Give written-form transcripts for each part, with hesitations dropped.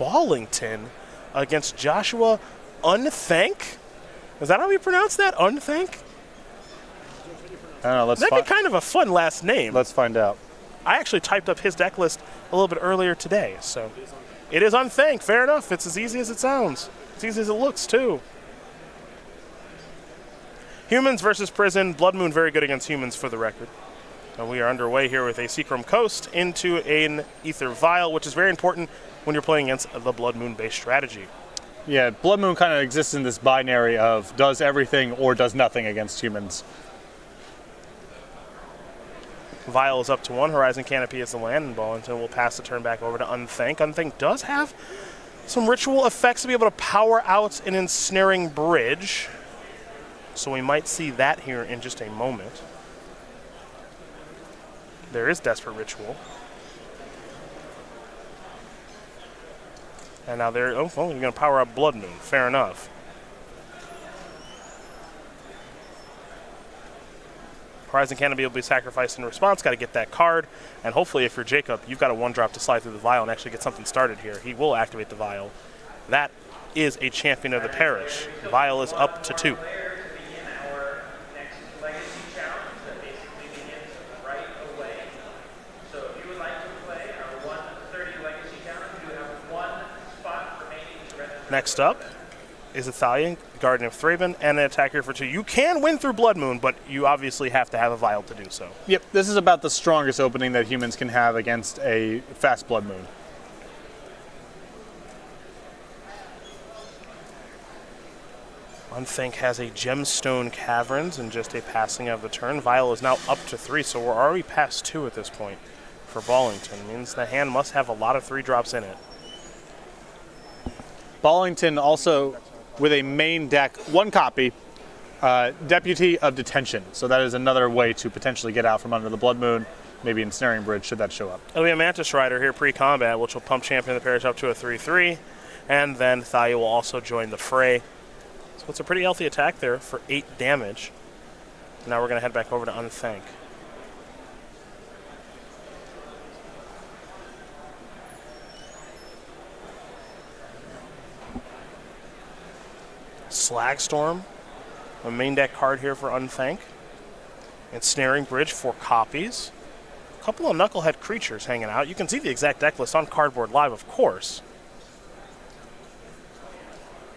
Ballington against Joshua Unthank. Is that how we pronounce that? Unthank? I don't know. Let's That'd be kind of a fun last name. Let's find out. I actually typed up his deck list a little bit earlier today, so it is Unthank. Fair enough. It's as easy as it sounds. As easy as it looks, too. Humans versus Prison. Blood Moon very good against humans, for the record. And we are underway here with a Seachrome Coast into an Ether Vial, which is very important when you're playing against the Blood Moon-based strategy. Yeah, Blood Moon kind of exists in this binary of does everything or does nothing against humans. Vial is up to 1. Horizon Canopy is the land, and Ballington will pass the turn back over to Unthank. Unthank does have some ritual effects to be able to power out an Ensnaring Bridge. So we might see that here in just a moment. There is Desperate Ritual. And now you're going to power up Blood Moon. Fair enough. Horizon Canopy will be sacrificed in response. Got to get that card. And hopefully, if you're Jacob, you've got a 1-drop to slide through the Vial and actually get something started here. He will activate the Vial. That is a Champion of the Parish. Vial is up to 2. Next up is Athalion, Guardian of Thraben, and an attacker for 2. You can win through Blood Moon, but you obviously have to have a Vial to do so. Yep, this is about the strongest opening that humans can have against a fast Blood Moon. Unthank has a Gemstone Caverns and just a passing of the turn. Vial is now up to 3, so we're already past 2 at this point for Ballington. Means the hand must have a lot of 3-drops in it. Ballington also, with a main deck, 1 copy, Deputy of Detention. So that is another way to potentially get out from under the Blood Moon, maybe Ensnaring Bridge, should that show up. It'll be a Mantis Rider here pre-combat, which will pump Champion of the Parish up to a 3-3. And then Thalia will also join the fray. So it's a pretty healthy attack there for 8 damage. Now we're going to head back over to Unthank. Slagstorm, a main deck card here for Unthank. Ensnaring Bridge, 4 copies. A couple of Knucklehead creatures hanging out. You can see the exact deck list on Cardboard Live, of course.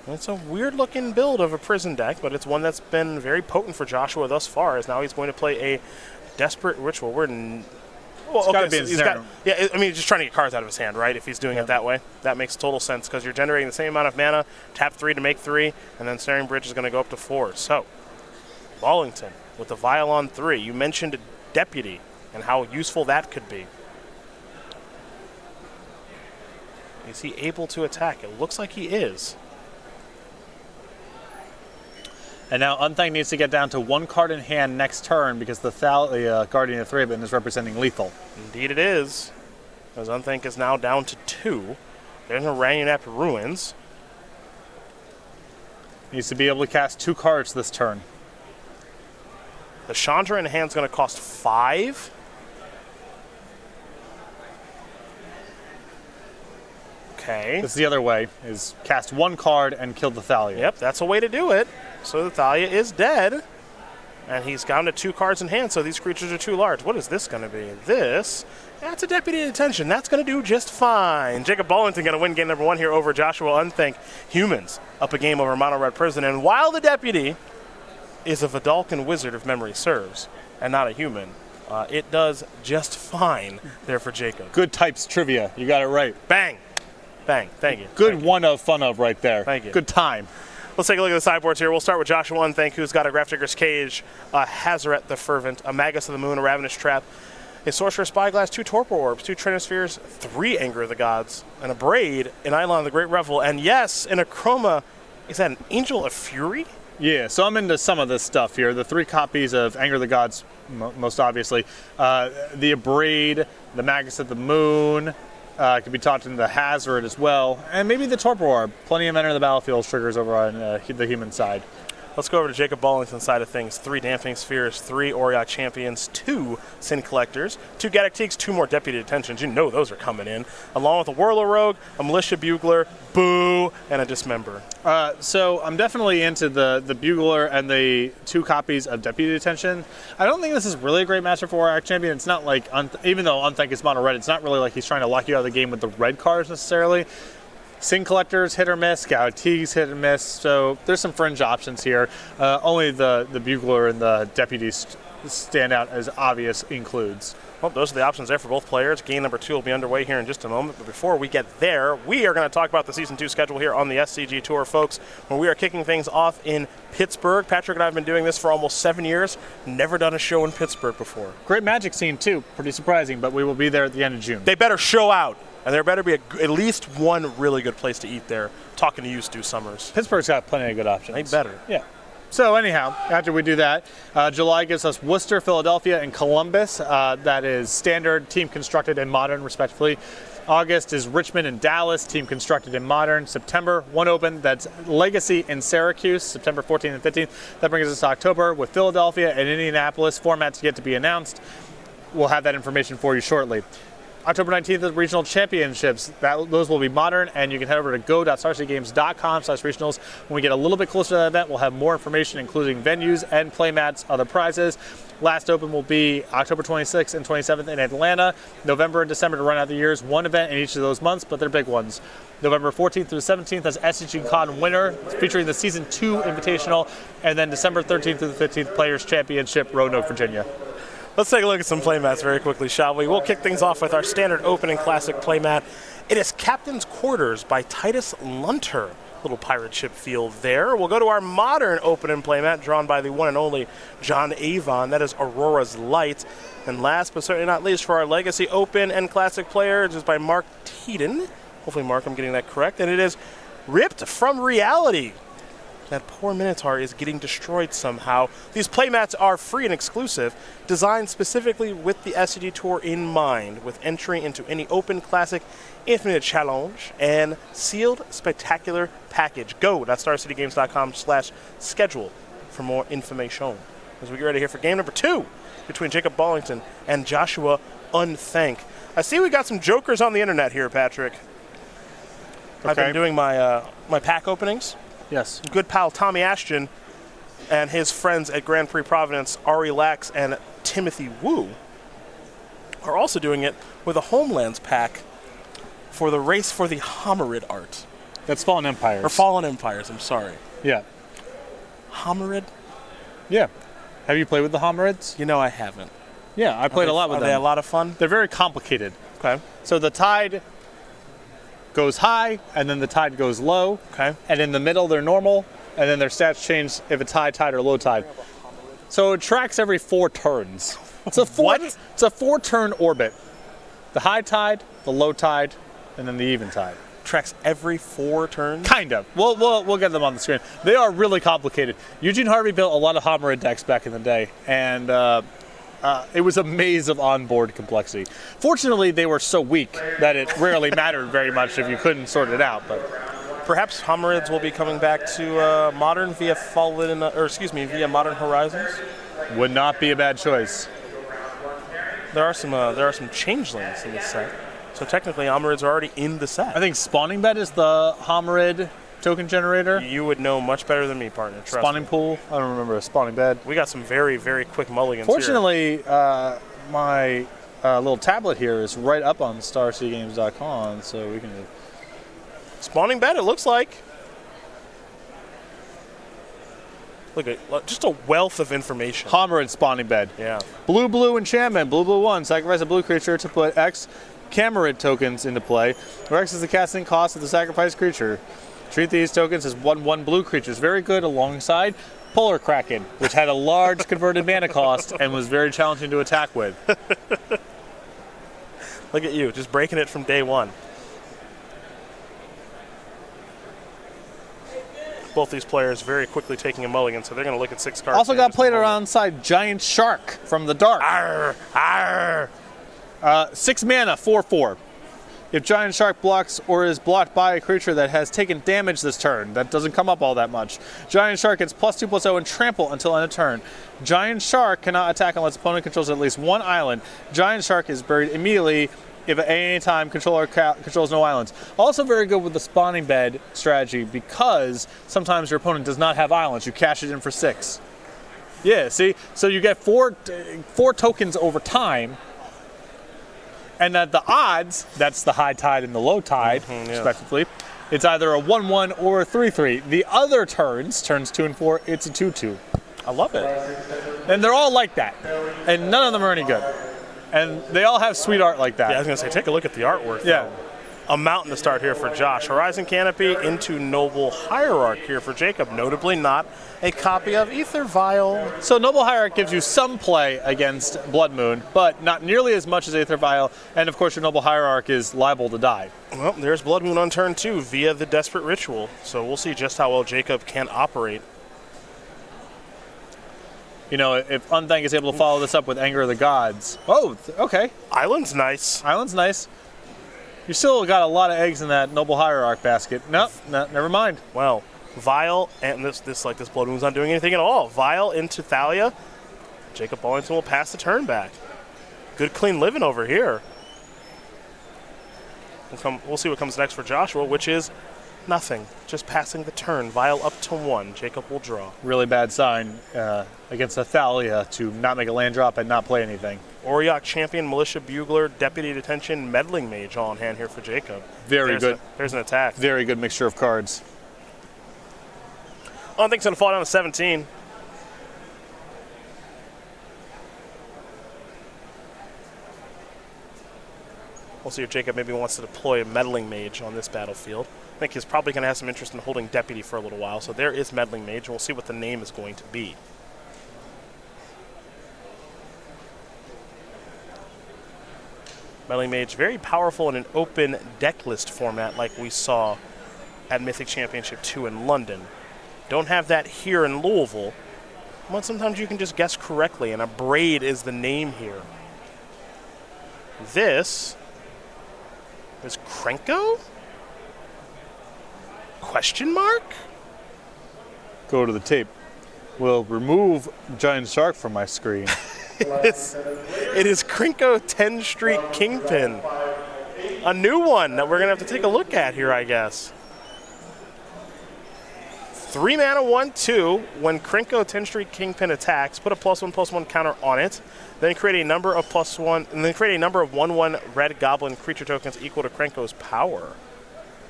It's a weird-looking build of a Prison deck, but it's one that's been very potent for Joshua thus far, as now he's going to play a Desperate Ritual. It's got to be Ensnaring. Yeah, I mean, he's just trying to get cards out of his hand, right? If he's doing it that way. That makes total sense, because you're generating the same amount of mana, tap 3 to make 3, and then Ensnaring Bridge is going to go up to 4. So, Ballington with the Vial on 3. You mentioned Deputy and how useful that could be. Is he able to attack? It looks like he is. And now Unthank needs to get down to 1 card in hand next turn because the Thalia, Guardian of Thraben, is representing lethal. Indeed it is. As Unthank is now down to 2. There's a Ramunap Ruins. Needs to be able to cast 2 cards this turn. The Chandra in hand is going to cost 5. Okay. This is the other way, is cast 1 card and kill the Thalia. Yep, that's a way to do it. So the Thalia is dead. And he's down to 2 cards in hand, so these creatures are too large. What is this going to be? That's a Deputy of Detention. That's going to do just fine. Jacob Ballington going to win game number 1 here over Joshua Unthank. Humans up a game over Mono Red Prison. And while the Deputy is a Vidalcan Wizard, if memory serves, and not a human, it does just fine there for Jacob. Good types trivia. You got it right. Bang. Bang. Thank you. Good Thank you. one of fun of right there. Thank you. Good time. Let's take a look at the sideboards here. We'll start with Joshua Unthank, who's got a Grafdigger's Cage, a Hazaret the Fervent, a Magus of the Moon, a Ravenous Trap, a Sorcerer's Spyglass, 2 Torpor Orbs, 2 Trinospheres, 3 Anger of the Gods, and a Braid, an Eidolon of the Great Revel, and yes, in a Chroma, is that an Angel of Fury? Yeah, so I'm into some of this stuff here. The 3 copies of Anger of the Gods, most obviously. The Braid, the Magus of the Moon, could be talked into the Hazaret as well, and maybe the Torpor Orb. Plenty of Enter the Battlefield triggers over on the human side. Let's go over to Jacob Ballington's side of things. 3 Damping Spheres, 3 Auriok Champions, 2 Sin Collectors, 2 Gaddock 2 more Deputy Detentions. You know those are coming in. Along with a Whirler Rogue, a Militia Bugler, Boo, and a Dismember. So I'm definitely into the Bugler and the 2 copies of Deputy Detention. I don't think this is really a great matchup for Auriok Champion. It's not like, even though Unthank is mono red, it's not really like he's trying to lock you out of the game with the red cards necessarily. Sin Collectors, hit or miss. Gaddock, hit or miss. So there's some fringe options here. Only the Bugler and the Deputies stand out as obvious includes. Well, those are the options there for both players. Game number 2 will be underway here in just a moment. But before we get there, we are going to talk about the Season 2 schedule here on the SCG Tour, folks, when we are kicking things off in Pittsburgh. Patrick and I have been doing this for almost 7 years. Never done a show in Pittsburgh before. Great Magic scene, too. Pretty surprising, but we will be there at the end of June. They better show out. And there better be at least one really good place to eat there. Talking to you, Stu Summers. Pittsburgh's got plenty of good options. They better. Yeah. So anyhow, after we do that, July gives us Worcester, Philadelphia, and Columbus. That is standard, team constructed, and modern, respectively. August is Richmond and Dallas, team constructed and modern. September, one open, that's Legacy and Syracuse, September 14th and 15th. That brings us to October with Philadelphia and Indianapolis. Formats yet to be announced. We'll have that information for you shortly. October 19th is Regional Championships. Those will be modern, and you can head over to go.starcitygames.com/regionals. When we get a little bit closer to that event, we'll have more information, including venues and playmats, other prizes. Last open will be October 26th and 27th in Atlanta. November and December to run out the years. One event in each of those months, but they're big ones. November 14th through 17th is SCG Con Winter, featuring the Season 2 Invitational, and then December 13th through the 15th, Players Championship, Roanoke, Virginia. Let's take a look at some playmats very quickly, shall we? We'll kick things off with our standard opening classic playmat. It is Captain's Quarters by Titus Lunter. Little pirate ship feel there. We'll go to our modern opening playmat, drawn by the one and only John Avon. That is Aurora's Light. And last but certainly not least, for our Legacy Open and Classic Players, is by Mark Teeden. Hopefully, Mark, I'm getting that correct. And it is Ripped from Reality. That poor Minotaur is getting destroyed somehow. These playmats are free and exclusive, designed specifically with the SCG Tour in mind, with entry into any open, classic, infinite challenge, and sealed spectacular package. Go.starcitygames.com/schedule for more information. As we get ready here for game number 2 between Jacob Ballington and Joshua Unthank. I see we got some jokers on the internet here, Patrick. Okay. I've been doing my my pack openings. Yes. Good pal Tommy Ashton and his friends at Grand Prix Providence, Ari Lax and Timothy Wu, are also doing it with a Homelands pack for the Race for the Homarid art. That's Fallen Empires. Or Fallen Empires, I'm sorry. Yeah. Homarid? Yeah. Have you played with the Homarids? You know I haven't. Yeah, I played a lot with them. Are they a lot of fun? They're very complicated. Okay. So the tide goes high, and then the tide goes low. Okay. And in the middle, they're normal, and then their stats change if it's high tide or low tide. So it tracks every 4 turns. It's a What? It's a 4-turn orbit. The high tide, the low tide, and then the even tide. Tracks every 4 turns? Kind of. We'll get them on the screen. They are really complicated. Eugene Harvey built a lot of Homarid decks back in the day, and it was a maze of onboard complexity. Fortunately, they were so weak that it rarely mattered very much if you couldn't sort it out. But perhaps Homarids will be coming back to Modern via via Modern Horizons. Would not be a bad choice. There are some changelings in this set, so technically Homarids are already in the set. I think Spawning Bed is the Homarid token generator. You would know much better than me, partner. Trust Spawning me. Pool. I don't remember a Spawning Bed. We got some very, very quick mulligans Fortunately, my little tablet here is right up on starcitygames.com, so we can. Spawning Bed, it looks like. Look at just a wealth of information. Homarid Spawning Bed. Yeah. Blue enchantment. Blue 1. Sacrifice a blue creature to put X Camerid tokens into play, where X is the casting cost of the sacrificed creature. Treat these tokens as 1/1 blue creatures. Very good alongside Polar Kraken, which had a large converted mana cost and was very challenging to attack with. Look at you, just breaking it from day one. Both these players very quickly taking a mulligan, so they're going to look at 6 cards. Also got played alongside Giant Shark from the Dark. Arr, arr. 6 mana, 4/4. If Giant Shark blocks or is blocked by a creature that has taken damage this turn, that doesn't come up all that much. Giant Shark gets +2/+0 and trample until end of turn. Giant Shark cannot attack unless opponent controls at least one island. Giant Shark is buried immediately if at any time controller controls no islands. Also very good with the spawning bed strategy because sometimes your opponent does not have islands. You cash it in for 6. Yeah, see? So you get four tokens over time. And at the odds, that's the high tide and the low tide, respectively. It's either a 1/1 or a 3/3. The other turns 2 and 4, it's a 2/2. I love it. And they're all like that. And none of them are any good. And they all have sweet art like that. Yeah, I was going to say, take a look at the artwork. Yeah. A mountain to start here for Josh. Horizon Canopy into Noble Hierarch here for Jacob. Notably not a copy of Aether Vial. So Noble Hierarch gives you some play against Blood Moon, but not nearly as much as Aether Vial. And of course your Noble Hierarch is liable to die. Well, there's Blood Moon on turn 2 via the Desperate Ritual. So we'll see just how well Jacob can operate. You know, if Unthank is able to follow this up with Anger of the Gods. Oh, okay. Island's nice. Island's nice. You still got a lot of eggs in that Noble Hierarch basket. No, never mind. Well, Vial, and this Blood Moon's not doing anything at all. Vial into Thalia. Jacob Ballington will pass the turn back. Good clean living over here. We'll see what comes next for Joshua, which is nothing. Just passing the turn. Vial up to 1. Jacob will draw. Really bad sign against Thalia to not make a land drop and not play anything. Auriok Champion, Militia Bugler, Deputy Detention, Meddling Mage all in hand here for Jacob. Very good. There's an attack. Very good mixture of cards. I don't think it's going to fall down to 17. We'll see if Jacob maybe wants to deploy a Meddling Mage on this battlefield. I think he's probably going to have some interest in holding Deputy for a little while. So there is Meddling Mage, and we'll see what the name is going to be. Meddling Mage, very powerful in an open deck list format like we saw at Mythic Championship 2 in London. Don't have that here in Louisville, but sometimes you can just guess correctly, and a Braid is the name here. This is Krenko? Question mark? Go to the tape. We'll remove Giant Shark from my screen. It is Krenko 10 Street Kingpin. A new one that we're going to have to take a look at here, I guess. 3 mana, 1/2. When Krenko 10 Street Kingpin attacks, put a +1/+1 counter on it. Then create a number of +1, and then create a number of 1/1 red goblin creature tokens equal to Krenko's power.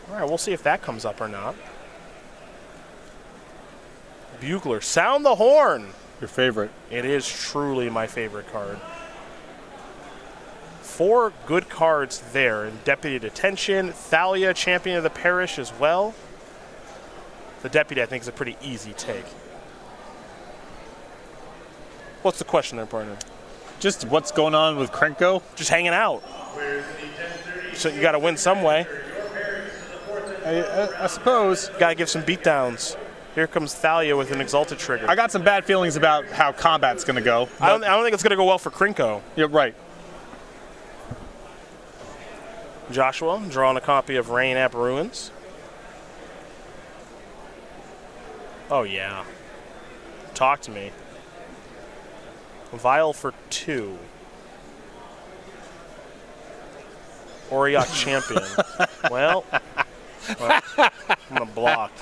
All right, we'll see if that comes up or not. Bugler, sound the horn. Your favorite. It is truly my favorite card. 4 good cards there. Deputy Detention, Thalia, Champion of the Parish as well. The Deputy, I think, is a pretty easy take. What's the question there, partner? Just what's going on with Krenko? Just hanging out. So you got to win some way. I suppose. Got to give some beatdowns. Here comes Thalia with an Exalted Trigger. I got some bad feelings about how combat's going to go. I don't think it's going to go well for Krenko. You're right. Joshua drawing a copy of Rain App Ruins. Oh, yeah. Talk to me. Vial for 2. Auriok Champion. well, I'm going to block.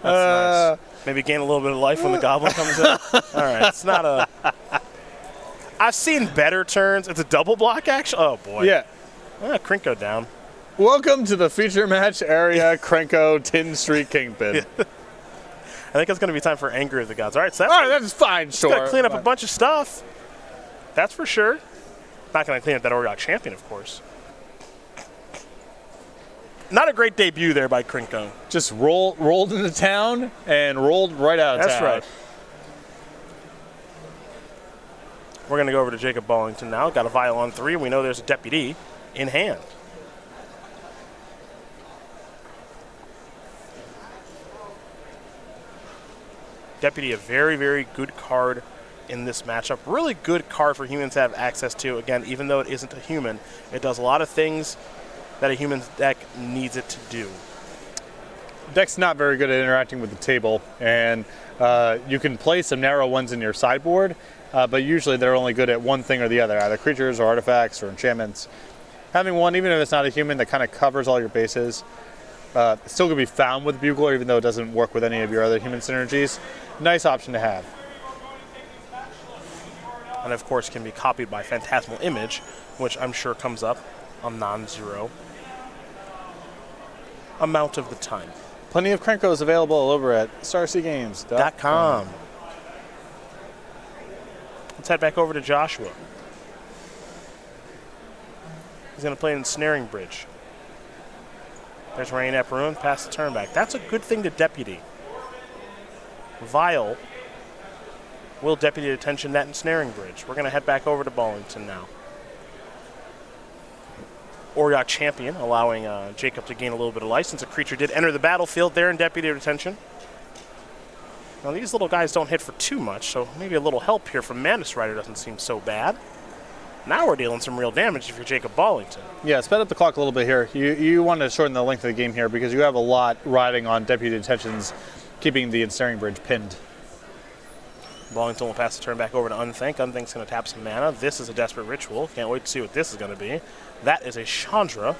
That's nice. Maybe gain a little bit of life when the goblin comes in. All right, it's not a... I've seen better turns. It's a double block, actually. Oh, boy. Yeah. Krenko down. Welcome to the feature match area, Krenko 10 Street Kingpin. I think it's going to be time for Anger of the Gods. All right, so that's fine, sure. Got to clean up a bunch of stuff. That's for sure. Not going to clean up that Auriok Champion, of course. Not a great debut there by Krenko. Just rolled into town and rolled right out of town. That's right. We're going to go over to Jacob Ballington now. Got a Vial on 3. We know there's a Deputy in hand. Deputy, a very, very good card in this matchup. Really good card for humans to have access to. Again, even though it isn't a human, it does a lot of things that a human's deck needs it to do. Deck's not very good at interacting with the table, and you can play some narrow ones in your sideboard, but usually they're only good at one thing or the other, either creatures or artifacts or enchantments. Having one, even if it's not a human, that kind of covers all your bases. It's still going to be found with Bugler, even though it doesn't work with any of your other human synergies. Nice option to have. And of course can be copied by Phantasmal Image, which I'm sure comes up a non-zero amount of the time. Plenty of Krenkos available over at StarCGames.com. Let's head back over to Joshua. He's going to play an Ensnaring Bridge. There's Rain at Ruin, pass the turn back. That's a good thing to Deputy. Vile will Deputy attention that Ensnaring Bridge. We're going to head back over to Ballington now. Auriok Champion, allowing Jacob to gain a little bit of license. A creature did enter the battlefield there in Deputy Retention. Now these little guys don't hit for too much, so maybe a little help here from Mantis Rider doesn't seem so bad. Now we're dealing some real damage if you're Jacob Ballington. Yeah, sped up the clock a little bit here. You want to shorten the length of the game here because you have a lot riding on Deputy Detentions, keeping the Ensnaring Bridge pinned. Ballington will pass the turn back over to Unthank. Unthank's going to tap some mana. This is a Desperate Ritual. Can't wait to see what this is going to be. That is a Chandra.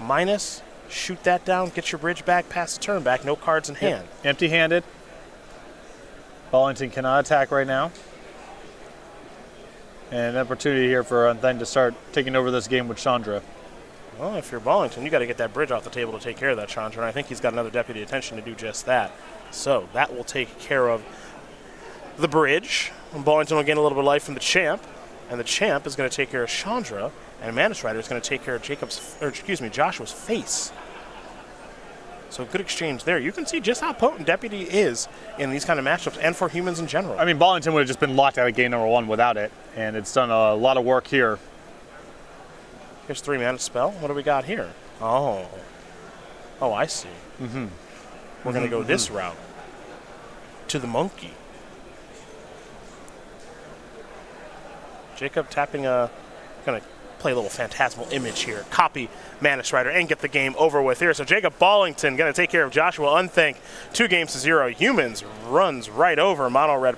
Minus, shoot that down, get your bridge back, pass the turn back, no cards in hand. Empty-handed. Ballington cannot attack right now. And an opportunity here for Unthank to start taking over this game with Chandra. Well, if you're Ballington, you got to get that bridge off the table to take care of that Chandra, and I think he's got another Deputy Attention to do just that. So that will take care of the bridge. And Ballington will gain a little bit of life from the Champ, and the Champ is going to take care of Chandra, and Mantis Rider is going to take care of Joshua's face. So good exchange there. You can see just how potent Deputy is in these kind of matchups and for humans in general. I mean, Ballington would have just been locked out of game number one without it, and it's done a lot of work here. Here's 3 mana spell. What do we got here? Oh, I see. We're going to go this route to the monkey. Jacob tapping going to play a little Phantasmal Image here. Copy Mantis Rider and get the game over with here. So Jacob Ballington going to take care of Joshua Unthank. 2 games to 0. Humans runs right over Mono Red.